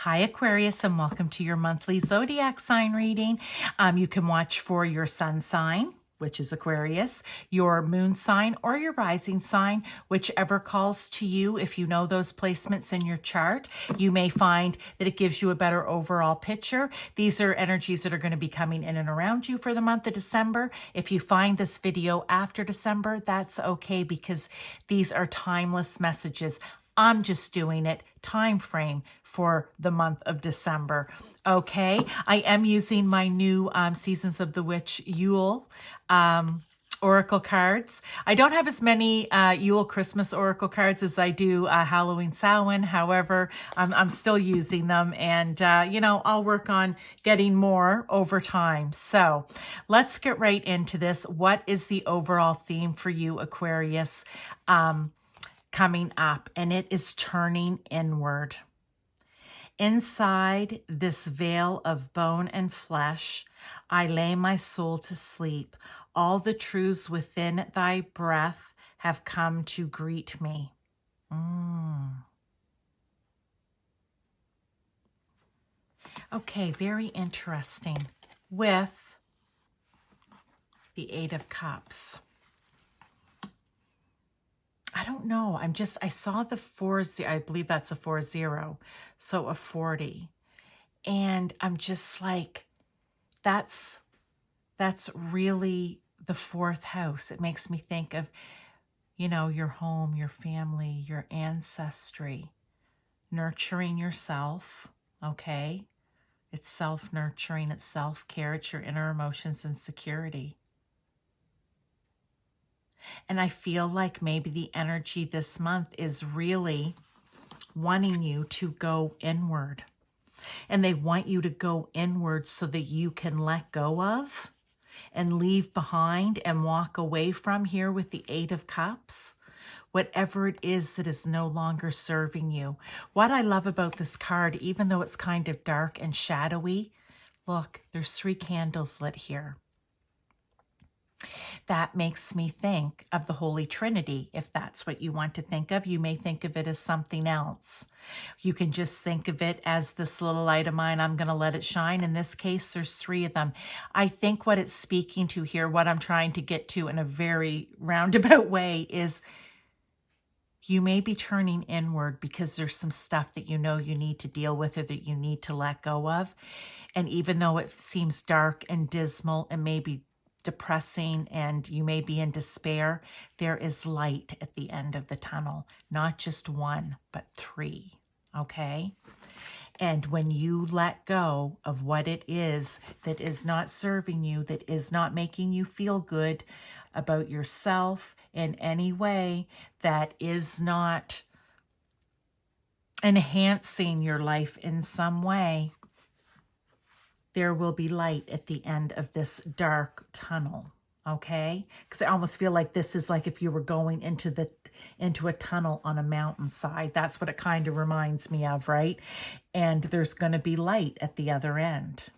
Hi, Aquarius, and welcome to your monthly zodiac sign reading. You can watch for your sun sign, which is Aquarius, your moon sign, or your rising sign, whichever calls to you. If you know those placements in your chart, you may find that it gives you a better overall picture. These are energies that are going to be coming in and around you for the month of December. If you find this video after December, that's okay, because these are timeless messages. I'm just doing it time frame for the month of December. Okay, I am using my new Seasons of the Witch Yule Oracle cards. I don't have as many Yule Christmas Oracle cards as I do Halloween Samhain. However, I'm still using them, and I'll work on getting more over time. So let's get right into this. What is the overall theme for you, Aquarius, coming up? And it is turning inward. Inside this veil of bone and flesh, I lay my soul to sleep. All the truths within thy breath have come to greet me. Okay, very interesting. With the Eight of Cups. I don't know. I saw the 40, I believe that's a 40, so a 40. And I'm just like, that's really the fourth house. It makes me think of, your home, your family, your ancestry, nurturing yourself, okay? It's self-nurturing, it's self-care, it's your inner emotions and security. And I feel like maybe the energy this month is really wanting you to go inward. And they want you to go inward so that you can let go of and leave behind and walk away from, here with the Eight of Cups, whatever it is that is no longer serving you. What I love about this card, even though it's kind of dark and shadowy, look, there's 3 candles lit here. That makes me think of the Holy Trinity. If that's what you want to think of, you may think of it as something else. You can just think of it as this little light of mine, I'm going to let it shine. In this case, there's 3 of them. I think what it's speaking to here, what I'm trying to get to in a very roundabout way, is you may be turning inward because there's some stuff that you need to deal with or that you need to let go of. And even though it seems dark and dismal and maybe depressing and you may be in despair, there is light at the end of the tunnel. Not just 1, but 3, okay? And when you let go of what it is that is not serving you, that is not making you feel good about yourself in any way, that is not enhancing your life in some way, there will be light at the end of this dark tunnel, okay? Because I almost feel like this is like if you were going into a tunnel on a mountainside. That's what it kind of reminds me of, right? And there's going to be light at the other end.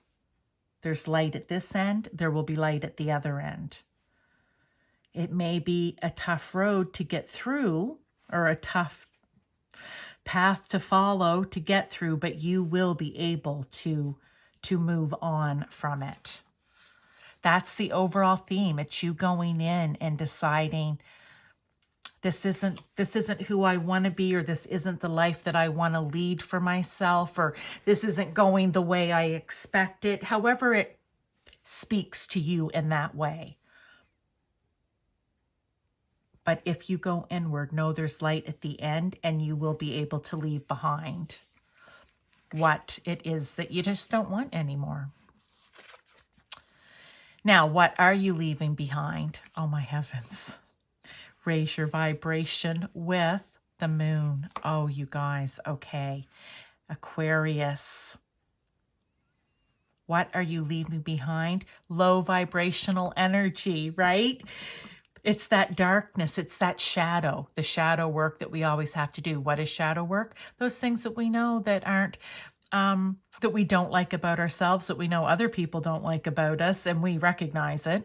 There's light at this end. There will be light at the other end. It may be a tough road to get through, or a tough path to follow to get through, but you will be able to move on from it. That's the overall theme. It's you going in and deciding, this isn't who I want to be, or this isn't the life that I want to lead for myself, or this isn't going the way I expect it. However it speaks to you in that way. But if you go inward, know there's light at the end, and you will be able to leave behind what it is that you just don't want anymore. Now, what are you leaving behind? Oh my heavens. Raise your vibration with the moon. Oh, you guys. Okay. Aquarius. What are you leaving behind? Low vibrational energy, right? It's that darkness. It's that shadow, the shadow work that we always have to do. What is shadow work? Those things that we know that aren't that we don't like about ourselves, that we know other people don't like about us, and we recognize it.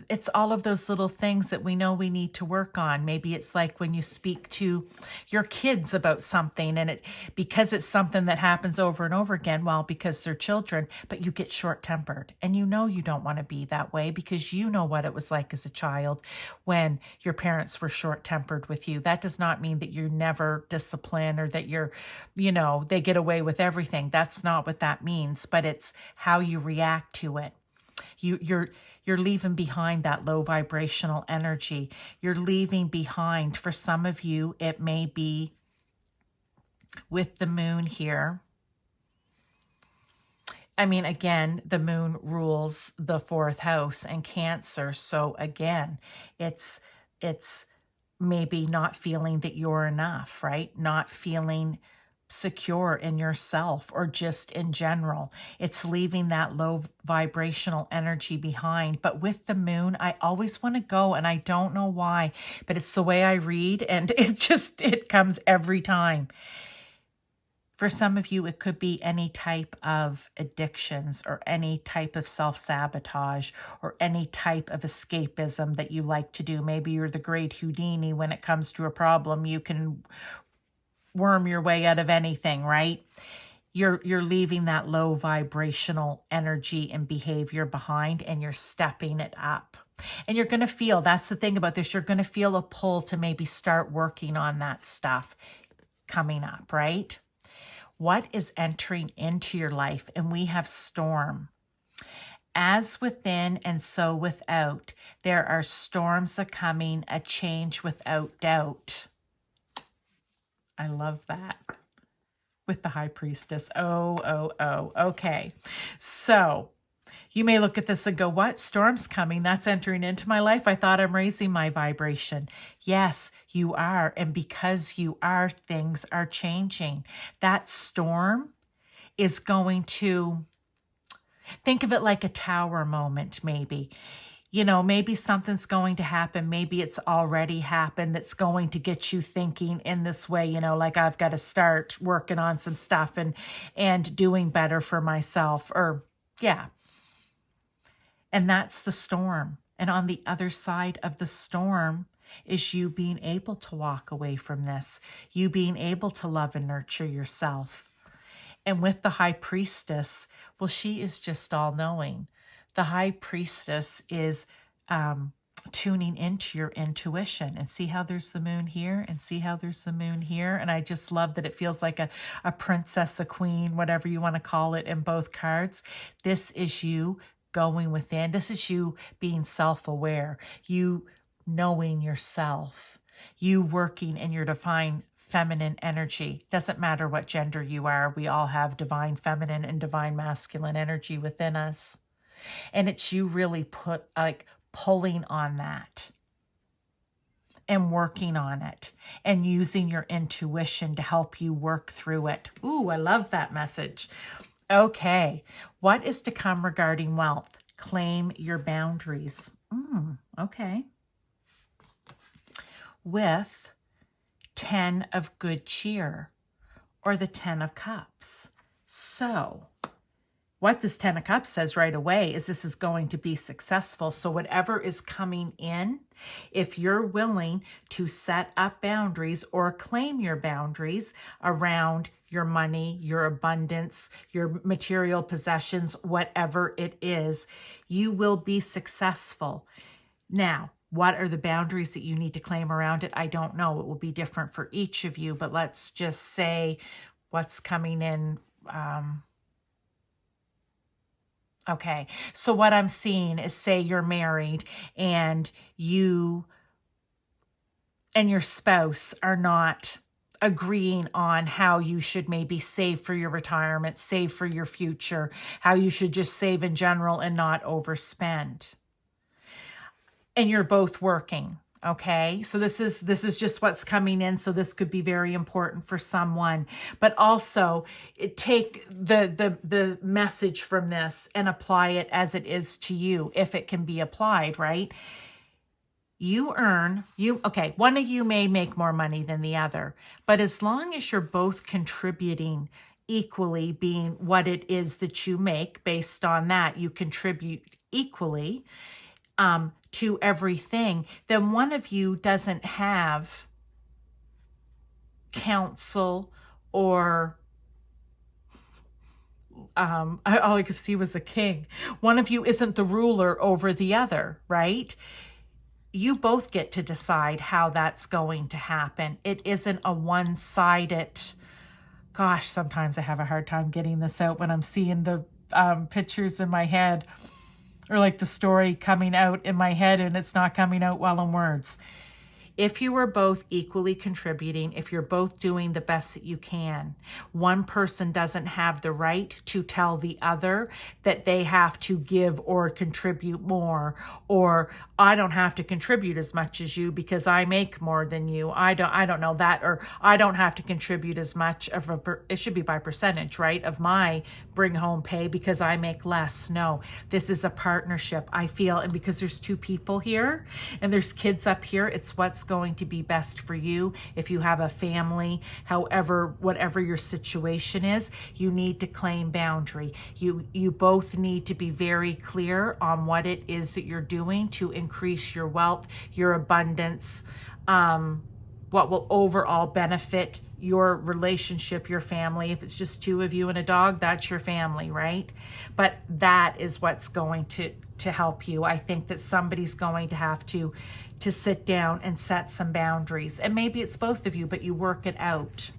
It's all of those little things that we know we need to work on. Maybe it's like when you speak to your kids about something, and because it's something that happens over and over again, well, because they're children, but you get short-tempered, and you know you don't want to be that way because you know what it was like as a child when your parents were short-tempered with you. That does not mean that you're never disciplined or that they get away with everything. That's not what that means, but it's how you react to it. You're leaving behind that low vibrational energy. You're leaving behind, for some of you, it may be with the moon here. I mean, again, the moon rules the 4th house and Cancer. So again, it's maybe not feeling that you're enough, right? Not feeling secure in yourself or just in general. It's leaving that low vibrational energy behind. But with the moon, I always want to go, and I don't know why, but it's the way I read, and it comes every time. For some of you, it could be any type of addictions or any type of self-sabotage or any type of escapism that you like to do. Maybe you're the great Houdini. When it comes to a problem, you can worm your way out of anything, right? You're leaving that low vibrational energy and behavior behind, and you're stepping it up. And you're going to feel, that's the thing about this, you're going to feel a pull to maybe start working on that stuff coming up, right? What is entering into your life? And we have storm. As within and so without, there are storms a-coming, a change without doubt. I love that. With the High Priestess. Oh. Okay. So you may look at this and go, what? Storm's coming. That's entering into my life. I thought I'm raising my vibration. Yes, you are. And because you are, things are changing. That storm is going to, think of it like a tower moment, maybe. Maybe something's going to happen. Maybe it's already happened that's going to get you thinking in this way, like I've got to start working on some stuff and doing better for myself, or yeah. And that's the storm. And on the other side of the storm is you being able to walk away from this, you being able to love and nurture yourself. And with the High Priestess, well, she is just all-knowing. The High Priestess is tuning into your intuition. And see how there's the moon here, and see how there's the moon here. And I just love that it feels like a princess, a queen, whatever you want to call it in both cards. This is you going within. This is you being self-aware, you knowing yourself, you working in your divine feminine energy. Doesn't matter what gender you are. We all have divine feminine and divine masculine energy within us. And it's you really pulling on that and working on it and using your intuition to help you work through it. Ooh, I love that message. Okay, what is to come regarding wealth? Claim your boundaries. Okay. With 10 of good cheer, or the 10 of cups. So what this 10 of Cups says right away is this is going to be successful. So whatever is coming in, if you're willing to set up boundaries or claim your boundaries around your money, your abundance, your material possessions, whatever it is, you will be successful. Now, what are the boundaries that you need to claim around it? I don't know. It will be different for each of you, but let's just say what's coming in. Okay, so what I'm seeing is, say you're married and you and your spouse are not agreeing on how you should maybe save for your retirement, save for your future, how you should just save in general and not overspend. And you're both working. Okay, so this is just what's coming in. So this could be very important for someone, but also take the message from this and apply it as it is to you, if it can be applied, right? One of you may make more money than the other, but as long as you're both contributing equally being what it is that you make. Based on that, you contribute equally to everything, then one of you doesn't have counsel or all I could see was a king. One of you isn't the ruler over the other, right? You both get to decide how that's going to happen. It isn't a one-sided, gosh, sometimes I have a hard time getting this out when I'm seeing the pictures in my head, or like the story coming out in my head and it's not coming out well in words. If you are both equally contributing, if you're both doing the best that you can, one person doesn't have the right to tell the other that they have to give or contribute more, or I don't have to contribute as much as you because I make more than you. I don't know that, or I don't have to contribute as much of it should be by percentage, right, of my bring home pay because I make less. No, this is a partnership, I feel, and because there's two people here and there's kids up here, it's what's going to be best for you. If you have a family, however, whatever your situation is, you need to claim boundary. You both need to be very clear on what it is that you're doing to increase your wealth, your abundance, what will overall benefit your relationship, your family. If it's just two of you and a dog, that's your family, right? But that is what's going to help you. I think that somebody's going to have to sit down and set some boundaries. And maybe it's both of you, but you work it out.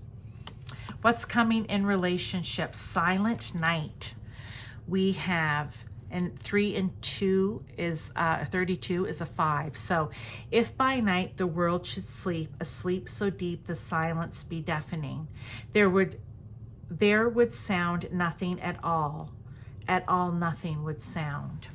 What's coming in relationships? Silent night. We have, and 3 and 2 is 32 is a 5. So if by night the world should sleep, a sleep so deep the silence be deafening, there would sound nothing at all nothing would sound.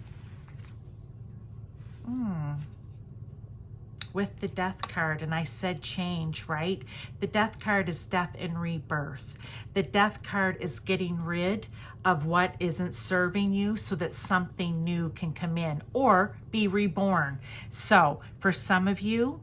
With the death card, and I said change, right? The death card is death and rebirth. The death card is getting rid of what isn't serving you so that something new can come in or be reborn. So for some of you,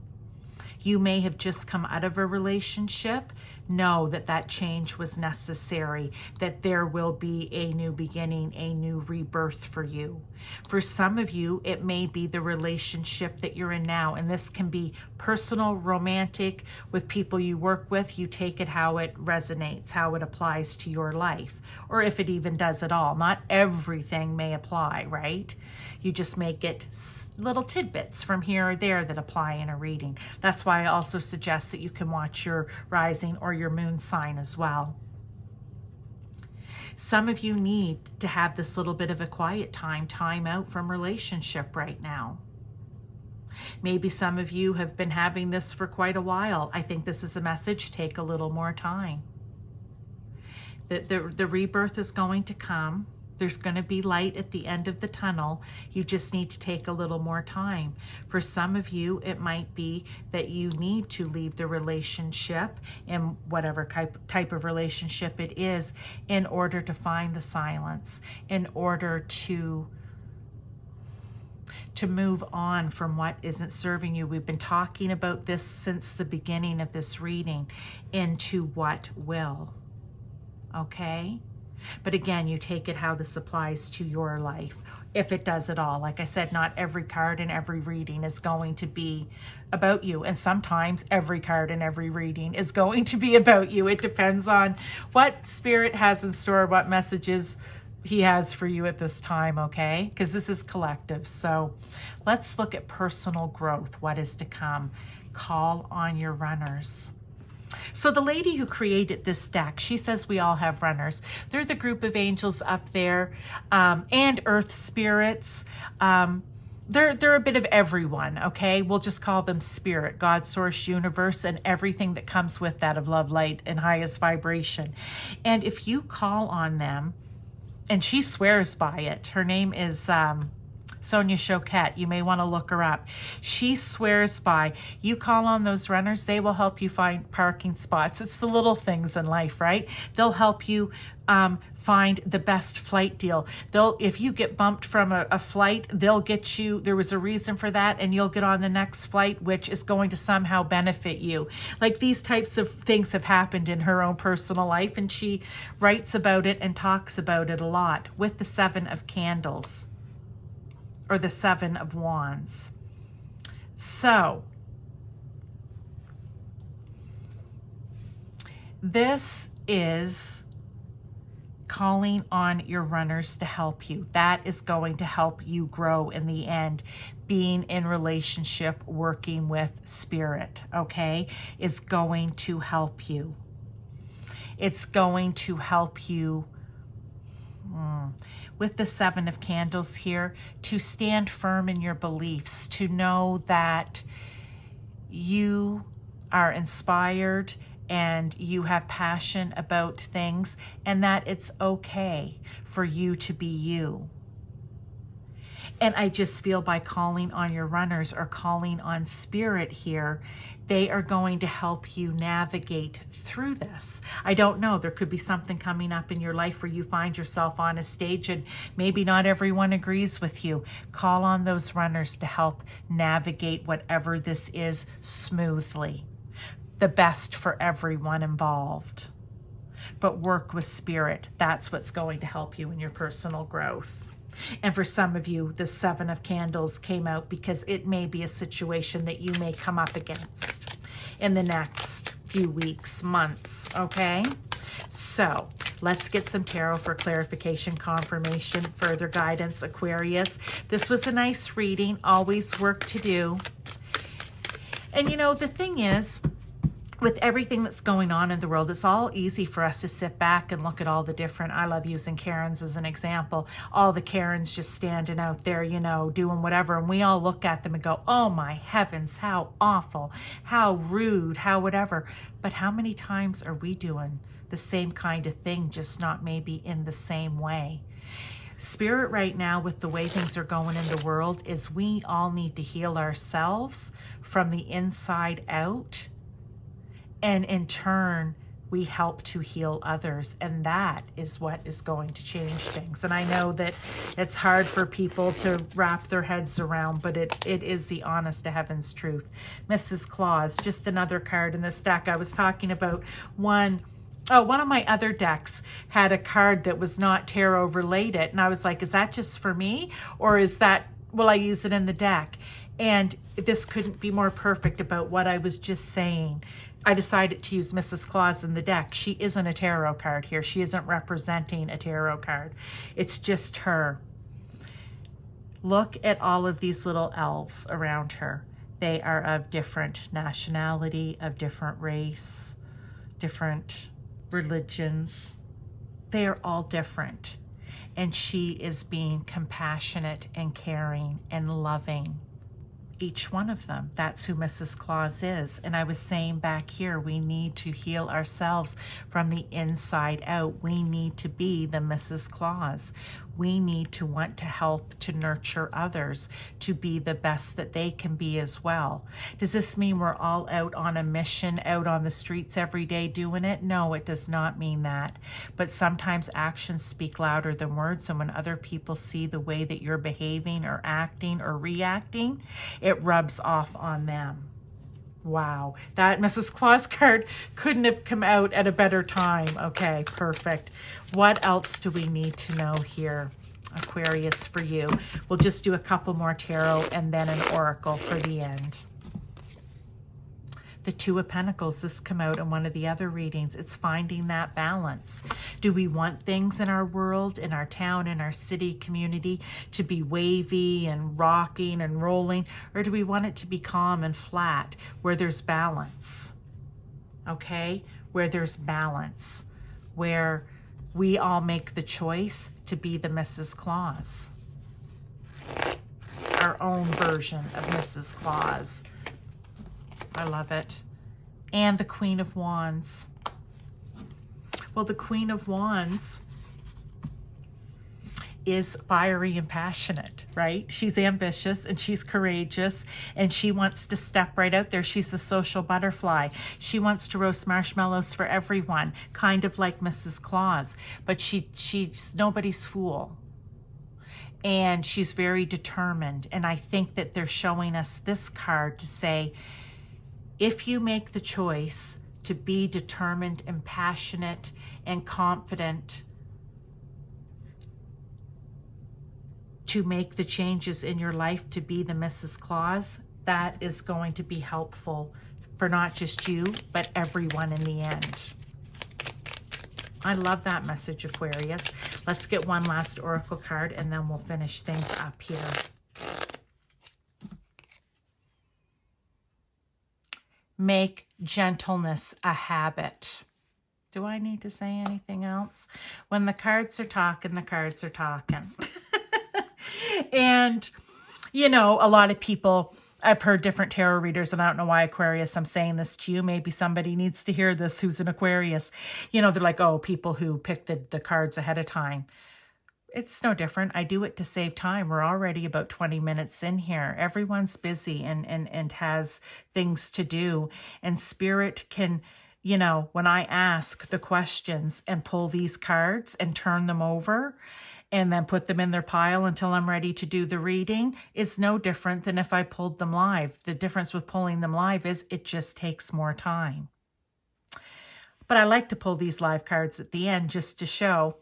you may have just come out of a relationship. Know that that change was necessary, that there will be a new beginning, a new rebirth for you. For some of you, it may be the relationship that you're in now, and this can be personal, romantic, with people you work with. You take it how it resonates, how it applies to your life, or if it even does at all. Not everything may apply, right? You just may get little tidbits from here or there that apply in a reading. That's why I also suggest that you can watch your rising or your moon sign as well. Some of you need to have this little bit of a quiet time out from relationship right now. Maybe some of you have been having this for quite a while. I think this is a message. Take a little more time. The rebirth is going to come. There's going to be light at the end of the tunnel. You just need to take a little more time. For some of you, it might be that you need to leave the relationship, in whatever type of relationship it is, in order to find the silence, in order to move on from what isn't serving you. We've been talking about this since the beginning of this reading, into what will. Okay? But again, you take it how this applies to your life, if it does at all. Like I said, not every card in every reading is going to be about you. And sometimes every card in every reading is going to be about you. It depends on what Spirit has in store, what messages he has for you at this time, okay? Because this is collective. So let's look at personal growth, what is to come. Call on your runners. So the lady who created this deck, she says we all have runners. They're the group of angels up there, and earth spirits. They're a bit of everyone, okay? We'll just call them spirit, God, source, universe, and everything that comes with that of love, light, and highest vibration. And if you call on them, and she swears by it, her name is Sonia Choquette. You may want to look her up. She swears by, you call on those runners, they will help you find parking spots. It's the little things in life, right? They'll help you find the best flight deal. If you get bumped from a flight, they'll get you, there was a reason for that, and you'll get on the next flight, which is going to somehow benefit you. Like, these types of things have happened in her own personal life, and she writes about it and talks about it a lot with the Seven of Candles, or the Seven of Wands. So this is calling on your runners to help you. That is going to help you grow in the end. Being in relationship, working with spirit, okay, is going to help you. It's going to help you with the Seven of Candles here, to stand firm in your beliefs, to know that you are inspired and you have passion about things, and that it's okay for you to be you. And I just feel by calling on your runners or calling on spirit here, they are going to help you navigate through this. I don't know, there could be something coming up in your life where you find yourself on a stage and maybe not everyone agrees with you. Call on those runners to help navigate whatever this is smoothly. The best for everyone involved. But work with spirit. That's what's going to help you in your personal growth. And for some of you, the Seven of Candles came out because it may be a situation that you may come up against in the next few weeks, months, okay? So let's get some tarot for clarification, confirmation, further guidance, Aquarius. This was a nice reading, always work to do. And you know, the thing is, with everything that's going on in the world, it's all easy for us to sit back and look at all the different, I love using Karens as an example, all the Karens just standing out there, you know, doing whatever. And we all look at them and go, oh my heavens, how awful, how rude, how whatever. But how many times are we doing the same kind of thing, just not maybe in the same way? Spirit right now, with the way things are going in the world, is we all need to heal ourselves from the inside out. And in turn, we help to heal others. And that is what is going to change things. And I know that it's hard for people to wrap their heads around, but it is the honest to heaven's truth. Mrs. Claus, just another card in this deck. I was talking about one of my other decks had a card that was not tarot related. And I was like, is that just for me? Or is that, will I use it in the deck? And this couldn't be more perfect about what I was just saying. I decided to use Mrs. Claus in the deck. She isn't a tarot card here. She isn't representing a tarot card. It's just her. Look at all of these little elves around her. They are of different nationality, of different race, different religions. They are all different. And she is being compassionate and caring and loving. Each one of them. That's who Mrs. Claus is. And I was saying back here, we need to heal ourselves from the inside out. We need to be the Mrs. Claus. We need to want to help to nurture others to be the best that they can be as well. Does this mean we're all out on a mission, out on the streets every day doing it? No, it does not mean that. But sometimes actions speak louder than words. And when other people see the way that you're behaving or acting or reacting, it rubs off on them. Wow, that Mrs. Claus card couldn't have come out at a better time. Okay, perfect. What else do we need to know here, Aquarius, for you? We'll just do a couple more tarot and then an oracle for the end. The Two of Pentacles, this come out in one of the other readings. It's finding that balance. Do we want things in our world, in our town, in our city, community to be wavy and rocking and rolling? Or do we want it to be calm and flat where there's balance? Okay? Where there's balance. Where we all make the choice to be the Mrs. Claus. Our own version of Mrs. Claus. I love it. And the Queen of Wands. Well, the Queen of Wands is fiery and passionate, right? She's ambitious and she's courageous and she wants to step right out there. She's a social butterfly. She wants to roast marshmallows for everyone, kind of like Mrs. Claus, but she's nobody's fool. And she's very determined. And I think that they're showing us this card to say, if you make the choice to be determined and passionate and confident, to make the changes in your life to be the Mrs. Claus, that is going to be helpful for not just you, but everyone in the end. I love that message, Aquarius. Let's get one last oracle card and then we'll finish things up here. Make gentleness a habit. Do I need to say anything else? When the cards are talking, the cards are talking. And, you know, a lot of people, I've heard different tarot readers, and I don't know why, Aquarius, I'm saying this to you. Maybe somebody needs to hear this who's an Aquarius. You know, they're like, oh, people who pick the cards ahead of time. It's no different. I do it to save time. We're already about 20 minutes in here. Everyone's busy and has things to do. And Spirit can, you know, when I ask the questions and pull these cards and turn them over and then put them in their pile until I'm ready to do the reading, is no different than if I pulled them live. The difference with pulling them live is it just takes more time. But I like to pull these live cards at the end just to show,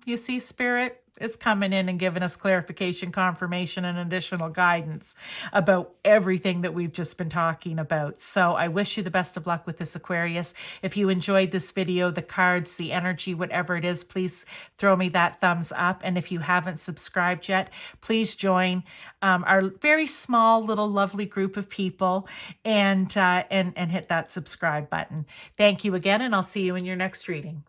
you see, Spirit is coming in and giving us clarification, confirmation, and additional guidance about everything that we've just been talking about. So I wish you the best of luck with this, Aquarius. If you enjoyed this video, the cards, the energy, whatever it is, please throw me that thumbs up. And if you haven't subscribed yet, please join our very small little lovely group of people and hit that subscribe button. Thank you again, and I'll see you in your next reading.